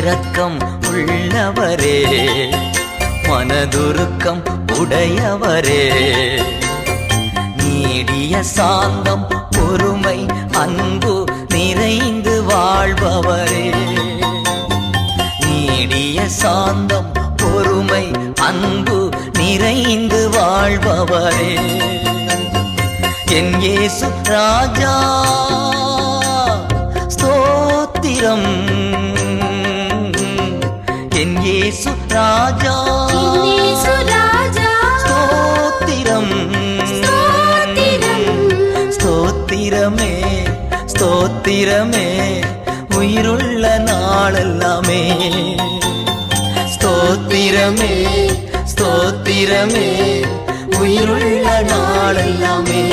இரக்கம் உள்ளவரே, மனதுருக்கம் உடையவரே, நீடிய சாந்தம் பொறுமை அன்பு நிறைந்து வாழ்பவரே, நீடிய சாந்தம் பொறுமை அன்பு நிறைந்து வாழ்பவரே, என் இயேசு ராஜா ஸ்தோத்திரம், என் இயேசு ராஜா ஸ்தோத்திரம், ஸ்தோத்திரமே ஸ்தோத்திரமே உயிருள்ள நாளெல்லாமே, ஸ்தோத்திரமே ஸ்தோத்திரமே உயிருள்ள நாளெல்லாமே.